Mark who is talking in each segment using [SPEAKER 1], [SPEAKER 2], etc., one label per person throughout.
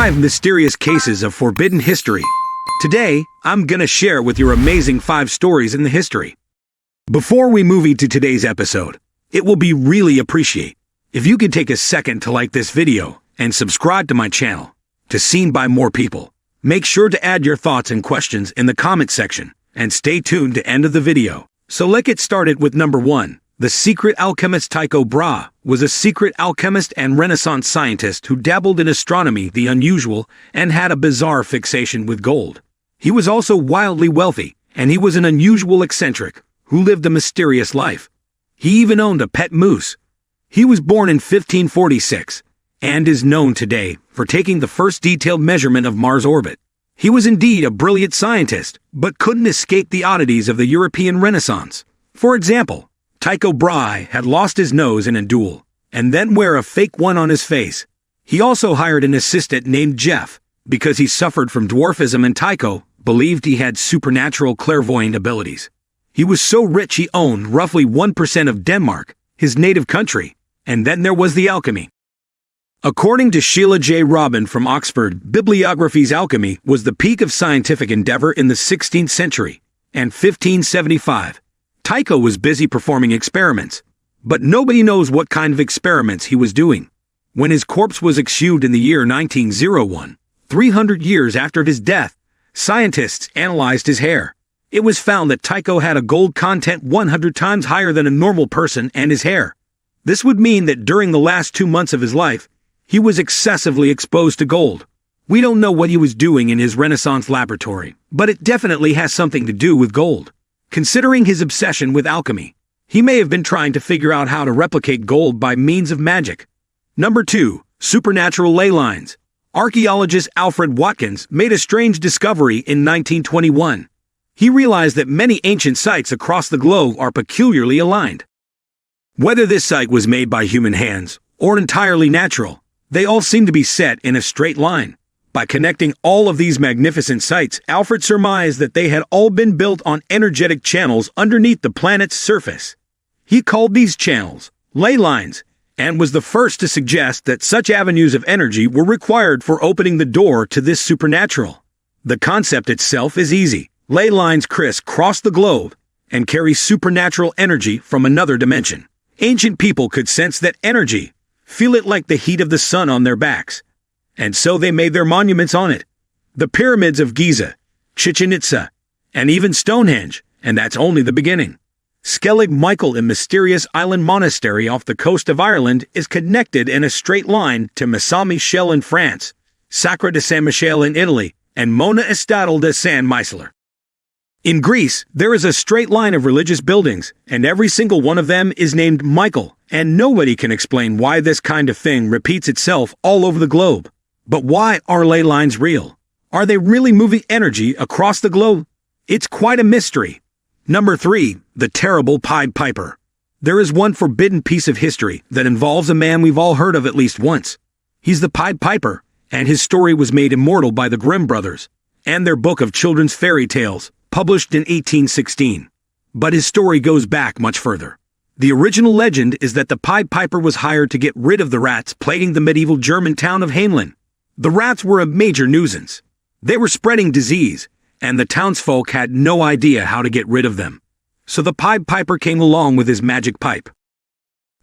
[SPEAKER 1] 5 mysterious cases of forbidden history. Today, I'm gonna share with your amazing 5 stories in the history. Before we move into today's episode, it will be really appreciate if you could take a second to like this video and subscribe to my channel to seen by more people. Make sure to add your thoughts and questions in the comment section and stay tuned to end of the video. So let's get started with number 1. The secret alchemist Tycho Brahe was a secret alchemist and Renaissance scientist who dabbled in astronomy, the unusual, and had a bizarre fixation with gold. He was also wildly wealthy, and he was an unusual eccentric who lived a mysterious life. He even owned a pet moose. He was born in 1546 and is known today for taking the first detailed measurement of Mars' orbit. He was indeed a brilliant scientist, but couldn't escape the oddities of the European Renaissance. For example, Tycho Brahe had lost his nose in a duel, and then wear a fake one on his face. He also hired an assistant named Jeff, because he suffered from dwarfism and Tycho believed he had supernatural clairvoyant abilities. He was so rich he owned roughly 1% of Denmark, his native country, and then there was the alchemy. According to Sheila J. Robin from Oxford, bibliography's alchemy was the peak of scientific endeavor in the 16th century, and 1575. Tycho was busy performing experiments, but nobody knows what kind of experiments he was doing. When his corpse was exhumed in the year 1901, 300 years after his death, scientists analyzed his hair. It was found that Tycho had a gold content 100 times higher than a normal person and his hair. This would mean that during the last 2 months of his life, he was excessively exposed to gold. We don't know what he was doing in his Renaissance laboratory, but it definitely has something to do with gold. Considering his obsession with alchemy, he may have been trying to figure out how to replicate gold by means of magic. Number 2. Supernatural ley lines. Archaeologist Alfred Watkins made a strange discovery in 1921. He realized that many ancient sites across the globe are peculiarly aligned. Whether this site was made by human hands or entirely natural, they all seem to be set in a straight line. By connecting all of these magnificent sites, Alfred surmised that they had all been built on energetic channels underneath the planet's surface. He called these channels ley lines, and was the first to suggest that such avenues of energy were required for opening the door to this supernatural. The concept itself is easy. Ley lines criss-cross the globe and carry supernatural energy from another dimension. Ancient people could sense that energy, feel it like the heat of the sun on their backs, and so they made their monuments on it. The pyramids of Giza, Chichen Itza, and even Stonehenge, and that's only the beginning. Skellig Michael in mysterious island monastery off the coast of Ireland is connected in a straight line to Mont Michel in France, Sacra de San Michele in Italy, and Mona Estadal de San Michel. In Greece, there is a straight line of religious buildings, and every single one of them is named Michael, and nobody can explain why this kind of thing repeats itself all over the globe. But why are ley lines real? Are they really moving energy across the globe? It's quite a mystery. Number 3. The terrible Pied Piper. There is one forbidden piece of history that involves a man we've all heard of at least once. He's the Pied Piper, and his story was made immortal by the Grimm brothers and their book of children's fairy tales, published in 1816. But his story goes back much further. The original legend is that the Pied Piper was hired to get rid of the rats plaguing the medieval German town of Hamelin. The rats were a major nuisance. They were spreading disease, and the townsfolk had no idea how to get rid of them. So the Pied Piper came along with his magic pipe,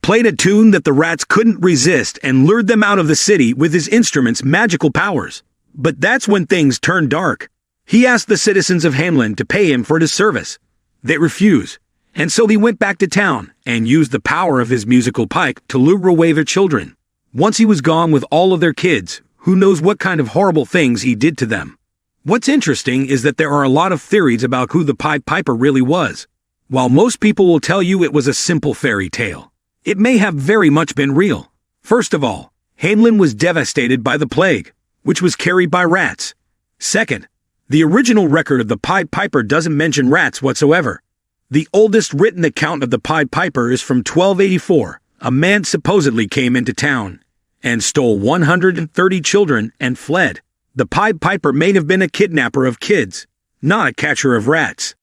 [SPEAKER 1] played a tune that the rats couldn't resist, and lured them out of the city with his instrument's magical powers. But that's when things turned dark. He asked the citizens of Hamelin to pay him for his service. They refused, and so he went back to town and used the power of his musical pipe to lure away their children. Once he was gone with all of their kids, who knows what kind of horrible things he did to them. What's interesting is that there are a lot of theories about who the Pied Piper really was. While most people will tell you it was a simple fairy tale, it may have very much been real. First of all, Hamelin was devastated by the plague, which was carried by rats. Second, the original record of the Pied Piper doesn't mention rats whatsoever. The oldest written account of the Pied Piper is from 1284. A man supposedly came into town and stole 130 children and fled. The Pied Piper may have been a kidnapper of kids, not a catcher of rats.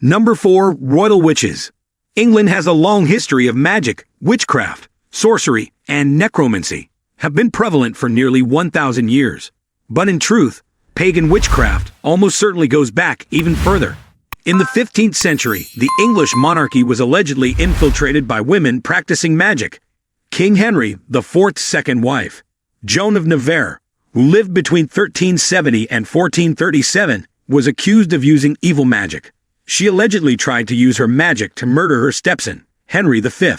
[SPEAKER 1] Number 4. Royal Witches. England has a long history of magic, witchcraft, sorcery, and necromancy. have been prevalent for nearly 1,000 years. But in truth, pagan witchcraft almost certainly goes back even further. In the 15th century, the English monarchy was allegedly infiltrated by women practicing magic. King Henry IV's second wife, Joan of Navarre, who lived between 1370 and 1437, was accused of using evil magic. She allegedly tried to use her magic to murder her stepson, Henry V.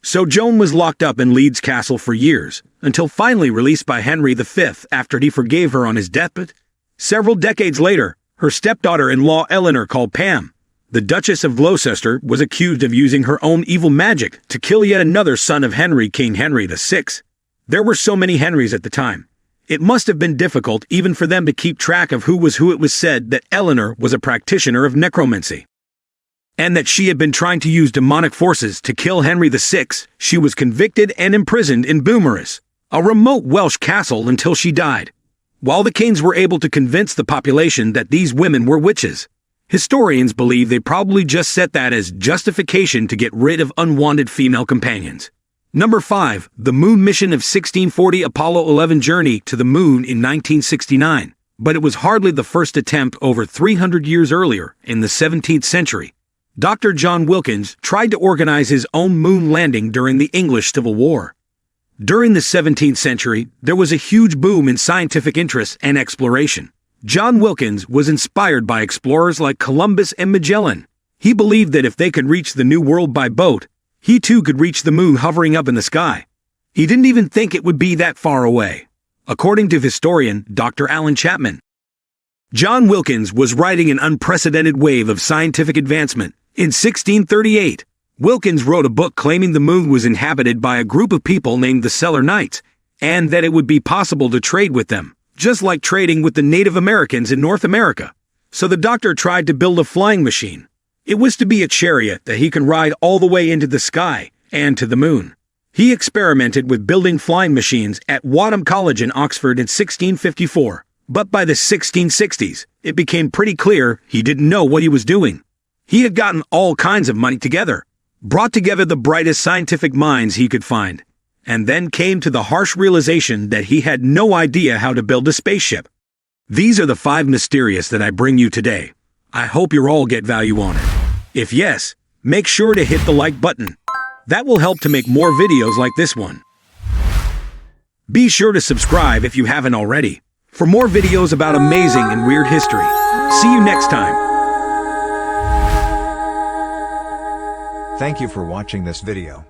[SPEAKER 1] So Joan was locked up in Leeds Castle for years, until finally released by Henry V after he forgave her on his deathbed. Several decades later, her stepdaughter-in-law Eleanor, called Pam, the Duchess of Gloucester, was accused of using her own evil magic to kill yet another son of Henry, King Henry VI. There were so many Henrys at the time. It must have been difficult even for them to keep track of who was who. It was said that Eleanor was a practitioner of necromancy, and that she had been trying to use demonic forces to kill Henry VI. She was convicted and imprisoned in Beaumaris, a remote Welsh castle, until she died. While the Kings were able to convince the population that these women were witches, historians believe they probably just set that as justification to get rid of unwanted female companions. Number 5. The Moon Mission of 1640. Apollo 11 journey to the moon in 1969, but it was hardly the first attempt. Over 300 years earlier, in the 17th century, Dr. John Wilkins tried to organize his own moon landing during the English Civil War. During the 17th century, there was a huge boom in scientific interest and exploration. John Wilkins was inspired by explorers like Columbus and Magellan. He believed that if they could reach the New World by boat, he too could reach the moon hovering up in the sky. He didn't even think it would be that far away, according to historian Dr. Alan Chapman. John Wilkins was riding an unprecedented wave of scientific advancement. In 1638, Wilkins wrote a book claiming the moon was inhabited by a group of people named the Selenites, and that it would be possible to trade with them, just like trading with the Native Americans in North America. So the doctor tried to build a flying machine. It was to be a chariot that he could ride all the way into the sky and to the moon. He experimented with building flying machines at Wadham College in Oxford in 1654, but by the 1660s, it became pretty clear he didn't know what he was doing. He had gotten all kinds of money together, brought together the brightest scientific minds he could find, and then came to the harsh realization that he had no idea how to build a spaceship. These are the 5 mysterious that I bring you today. I hope you all get value on it. If yes, make sure to hit the like button. That will help to make more videos like this one. Be sure to subscribe if you haven't already, for more videos about amazing and weird history. See you next time.
[SPEAKER 2] Thank you for watching this video.